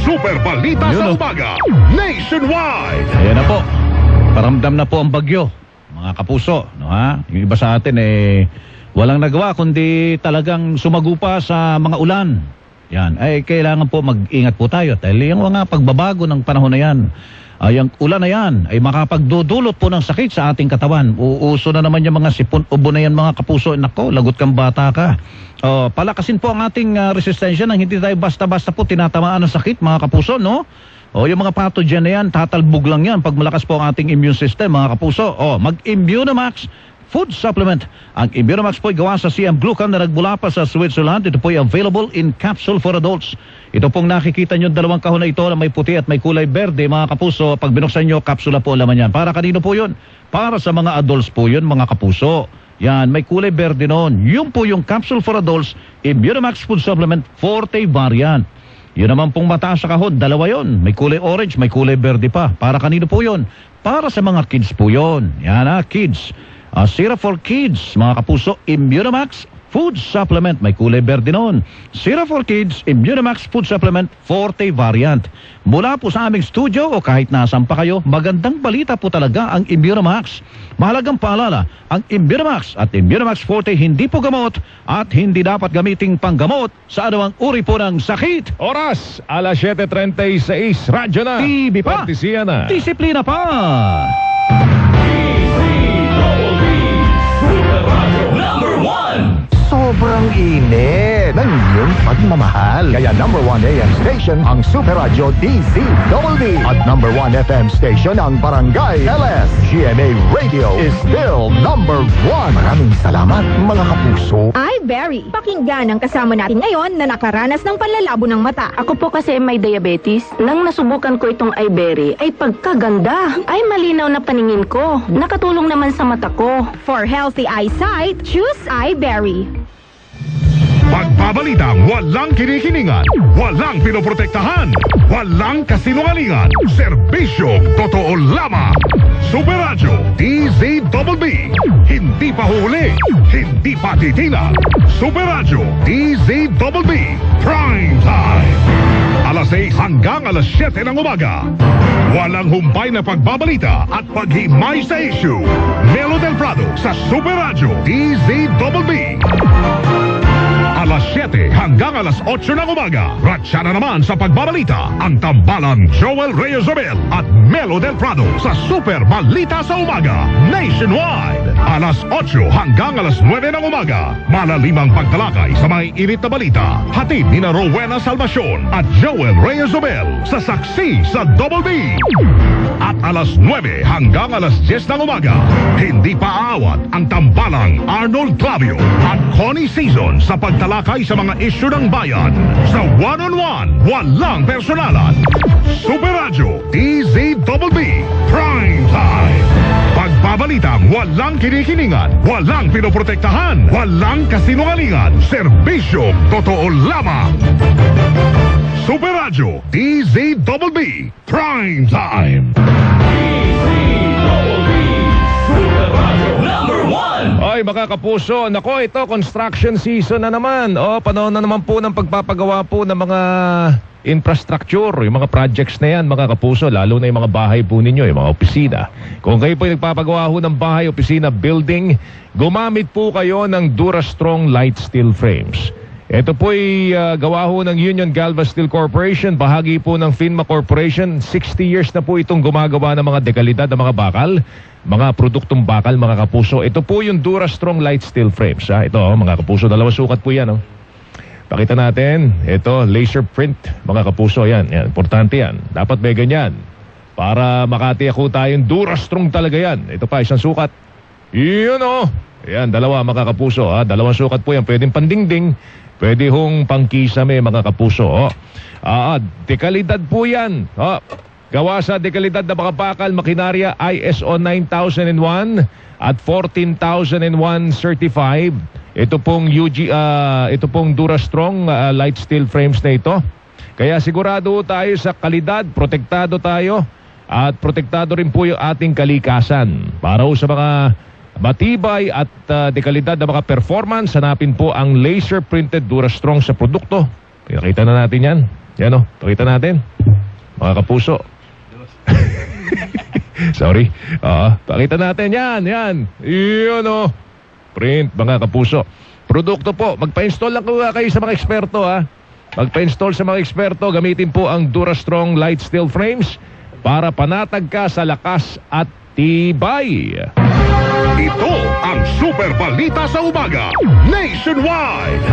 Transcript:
Super Balita sa Umaga Nationwide. Ayan na po. Paramdam na po ang bagyo, mga kapuso, no, ha? Yung iba sa atin walang nagawa kundi talagang sumagupa sa mga ulan. Yan, ay kailangan po mag-ingat po tayo dahil yung mga pagbabago ng panahon na yan, yung ulan na yan ay makapagdudulot po ng sakit sa ating katawan. Uuso na naman yung mga sipon ubo na yan, mga kapuso. Nako, lagot kang bata ka. Palakasin po ang ating resistensya nang hindi tayo basta-basta po tinatamaan ng sakit, mga kapuso, no? Yung mga pathogen na yan, tatalbog lang yan pag malakas po ang ating immune system, mga kapuso. Mag-Immunamax Food Supplement. Ang Immunamax po ay gawa sa CM Glucan na nagmula pa sa Switzerland. Ito po ay available in capsule for adults. Ito pong nakikita nyo, dalawang kahon na ito na may puti at may kulay berde, mga kapuso. Pag binuksan nyo, kapsula po laman yan. Para kanino po yun? Para sa mga adults po yun, mga kapuso. Yan, may kulay berde noon. Yun po yung capsule for adults, Immunamax Food Supplement Forte variant. Yun naman pong mataas sa kahon, dalawa yun. May kulay orange, may kulay berde pa. Para kanino po yun? Para sa mga kids po yun. Yan kids. Syrup for kids, mga kapuso, Immunamax Food Supplement. May kulay berde noon. Syrup for kids, Immunamax Food Supplement Forte variant. Mula po sa aming studio o kahit nasan pa kayo, magandang balita po talaga ang Immunamax. Mahalagang paalala, ang Immunamax at Immunamax Forte hindi po gamot at hindi dapat gamiting panggamot sa anumang uri po ng sakit. Oras, alas 7:36, radyo na. TV pa. Kortesiya na. Disiplina pa. Sobrang init ng inyong pagmamahal. Kaya number 1 AM station ang Super Radio DZWD at number 1 FM station ang Barangay LS. GMA Radio is still number 1. Maraming salamat, mga kapuso. iBerry. Pakinggan ang kasama natin ngayon na nakaranas ng panlalabo ng mata. Ako po kasi may diabetes. Nang nasubukan ko itong iBerry, ay pagkaganda. Ay malinaw na paningin ko. Nakatulong naman sa mata ko. For healthy eyesight, choose iBerry. Pagbabalitang walang kinikilingan, walang pinoprotektahan, walang kasinungalingan, serbisyong totoo lamang. Super Radio DZWB. Hindi pa huli, hindi pa titinag. Super Radio DZWB Prime Time. Alas 6 hanggang alas 7 ng umaga. Walang humpay na pagbabalita at paghimay sa issue. Melo del Prado sa Super Radio DZWB. Alas 7 hanggang alas 8 ng umaga. Ratsa na naman sa pagbabalita ang tambalang Joel Reyes-Zobel at Melo del Prado sa Super Balita sa Umaga Nationwide. Alas 8 hanggang alas 9 ng umaga. Malalimang pagtalakay sa may init na balita. Hatid ni na Rowena Salvacion at Joel Reyes-Zobel sa Saksi sa Double B. At alas 9 hanggang alas 10 ng umaga. Hindi pa aawat ang tambalang Arnold Clavio at Connie Season sa pagtalakay sa mga isyu ng bayan. Sa one-on-one, walang personalan. Super Radio DZWB Prime Time. Pagbabalitang walang kinikilingan, walang pinoprotektahan, walang kasinungalingan, serbisyong totoo lamang. Super Radio DZWB Prime Time. Ay, mga kapuso, nako, ito, construction season na naman. Panahon na naman po ng pagpapagawa po ng mga infrastructure, yung mga projects na yan, mga kapuso, lalo na yung mga bahay po ninyo, yung mga opisina. Kung kayo po yung nagpapagawa ho ng bahay, opisina, building, gumamit po kayo ng Durastrong Light Steel Frames. Ito po ay gawa ho ng Union Galva Steel Corporation, bahagi po ng Finma Corporation. 60 years na po itong gumagawa ng mga dekalidad ng mga bakal, mga produktong bakal, mga kapuso. Ito po yung Durastrong Light Steel Frames. Ito, mga kapuso, dalawang sukat po yan. Pakita natin. Ito, laser print, mga kapuso. Yan, importante yan. Dapat may ganyan. Para makatiyak ho tayong Durastrong talaga yan. Ito pa, isang sukat. Yun Yan, dalawa, mga kapuso. Dalawang sukat po yan. Pwedeng pandingding. Pwede hong pangkisame, mga kapuso. Dekalidad po yan. Gawa sa dekalidad na mga bakal, makinarya, ISO 9001 at 14001 certified. Ito pong Durastrong light steel frames na ito. Kaya sigurado tayo sa kalidad, protektado tayo, at protektado rin po yung ating kalikasan. Para sa mga matibay at dekalidad na mga performance, hanapin po ang laser printed Durastrong sa produkto. Nakita na natin yan. Yan o, pakita natin. Mga kapuso. Sorry. Pakita natin. Yan. Yun o. Print, mga kapuso. Produkto po. Magpa-install lang kayo sa mga eksperto, ha. Magpa-install sa mga eksperto. Gamitin po ang Durastrong Light Steel Frames para panatag ka sa lakas at tibay. Ito ang Super Balita sa Umaga Nationwide.